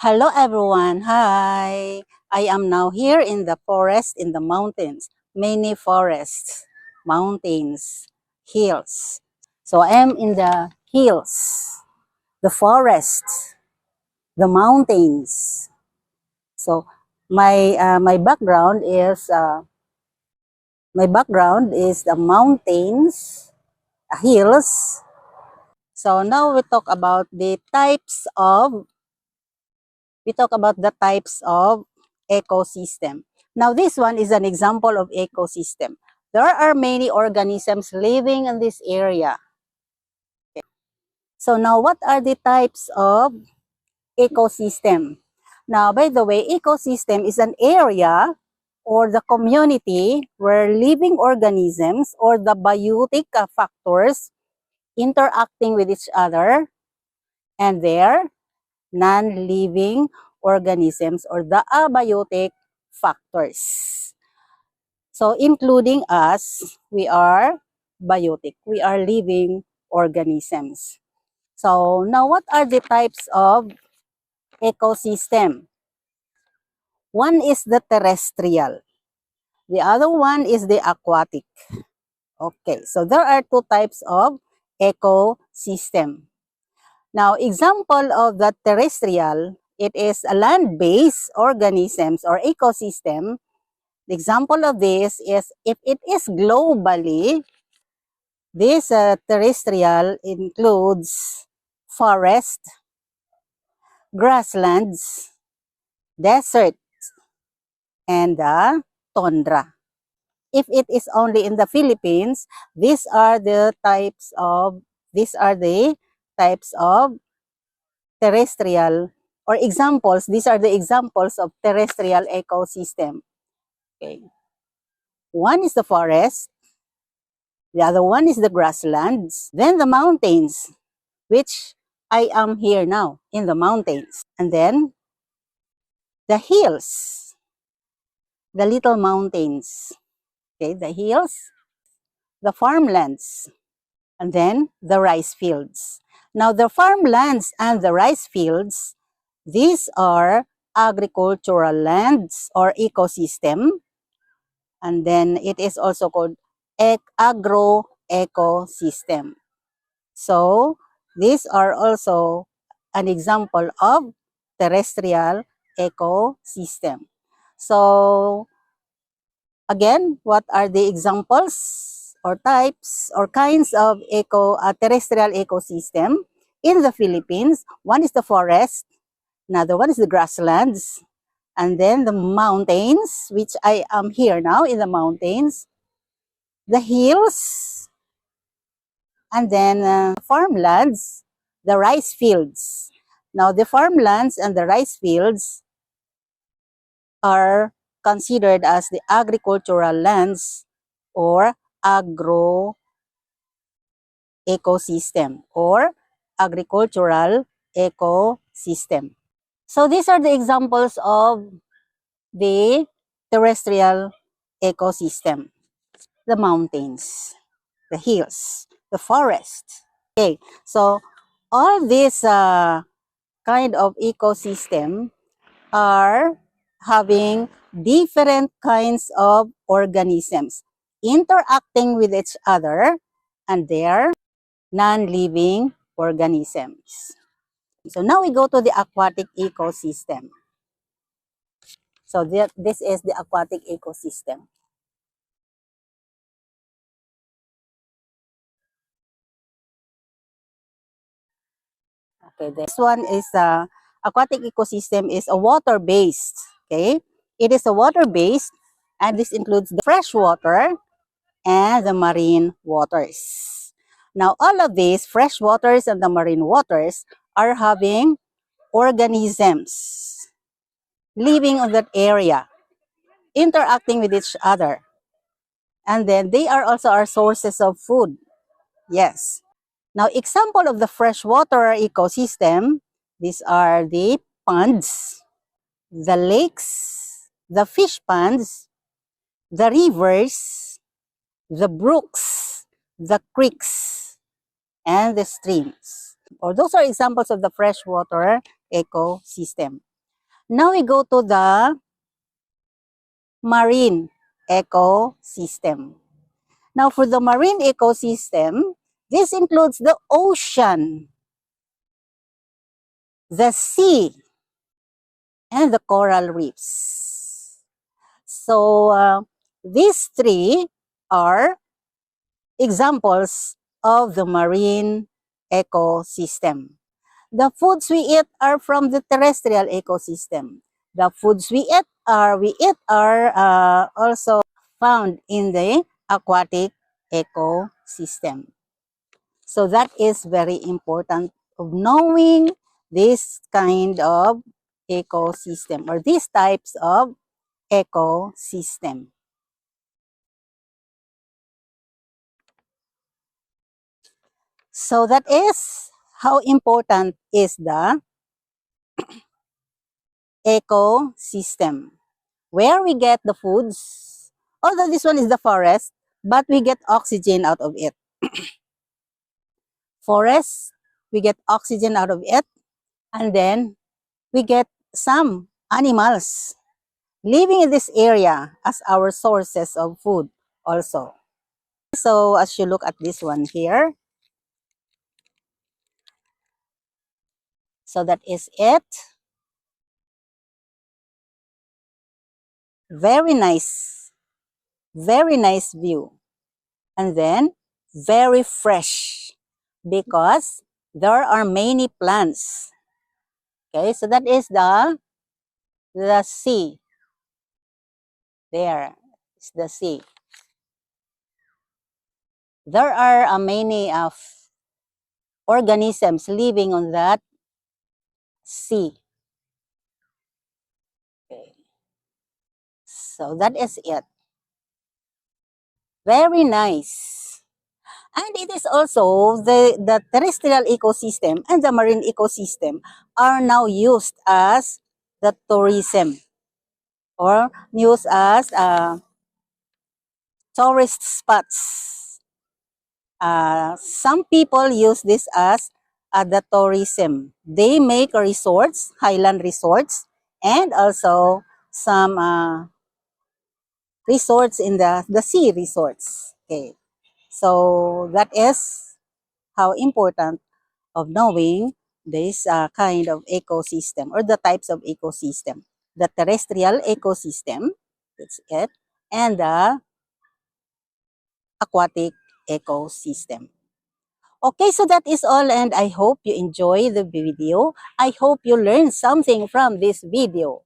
Hello everyone. Hi. I am now here in the forest in the mountains. Many forests, mountains, hills. So I am in the hills, the forest, the mountains. So my background is the mountains, hills. So now we talk about the types of ecosystem. Now, this one is an example of ecosystem. There are many organisms living in this area. So now, what are the types of ecosystem? Now, by the way, ecosystem is an area or the community where living organisms or the biotic factors interacting with each other and their non-living organisms or the abiotic factors. So including us, we are biotic. We are living organisms. So now what are the types of ecosystem? One is the terrestrial. The other one is the aquatic. Okay, so there are two types of ecosystem. Now, example of the terrestrial, it is a land-based organisms or ecosystem. The example of this is if it is globally, this terrestrial includes forest, grasslands, desert, and the tundra. If it is only in the Philippines, these are the types of terrestrial or examples. These are the examples of terrestrial ecosystem. Okay. One is the forest, the other one is the grasslands, then the mountains, which I am here now in the mountains, and then the hills, the little mountains, okay, the hills, the farmlands, and then the rice fields. Now, the farmlands and the rice fields, these are agricultural lands or ecosystem, and then it is also called agro-ecosystem. So, these are also an example of terrestrial ecosystem. So, again, what are the examples or types or kinds of terrestrial ecosystem in the Philippines? One is the forest, another one is the grasslands, and then the mountains, which I am here now in the mountains, the hills, and then farmlands, the rice fields. Now, the farmlands and the rice fields are considered as the agricultural lands or agro ecosystem or agricultural ecosystem. So these are the examples of the terrestrial ecosystem: the mountains, the hills, the forest. Okay, so all these kind of ecosystem are having different kinds of organisms interacting with each other and their non-living organisms. So now we go to the aquatic ecosystem. So this is the aquatic ecosystem. Okay, this one is aquatic ecosystem is a water-based. Okay, it is a water-based, and this includes the fresh water and the marine waters. Now, all of these fresh waters and the marine waters are having organisms living on that area, interacting with each other. And then they are also our sources of food. Yes. Now, example of the freshwater ecosystem, these are the ponds, the lakes, the fish ponds, the rivers, the brooks, the creeks, and the streams. Or those are examples of the freshwater ecosystem. Now we go to the marine ecosystem. Now for the marine ecosystem, this includes the ocean, the sea, and the coral reefs. So these three are examples of the marine ecosystem. The foods we eat are from the terrestrial ecosystem. The foods we eat are also found in the aquatic ecosystem. So that is very important of knowing this kind of ecosystem or these types of ecosystem. So that is how important is the ecosystem. Where we get the foods, although this one is the forest, but we get oxygen out of it. Forest, we get oxygen out of it, and then we get some animals living in this area as our sources of food also. So as you look at this one here, so that is it. Very nice view. And then very fresh because there are many plants. Okay, so that is the sea. There is the sea. There are many of organisms living on that sea. Okay. So that is it. Very nice. And it is also the terrestrial ecosystem and the marine ecosystem are now used as the tourism or used as tourist spots. Some people use this as the tourism. They make resorts, highland resorts, and also some resorts in the sea resorts. Okay, so that is how important of knowing this kind of ecosystem or the types of ecosystem. The terrestrial ecosystem, that's it, and the aquatic ecosystem. Okay, so that is all and I hope you enjoy the video. I hope you learned something from this video.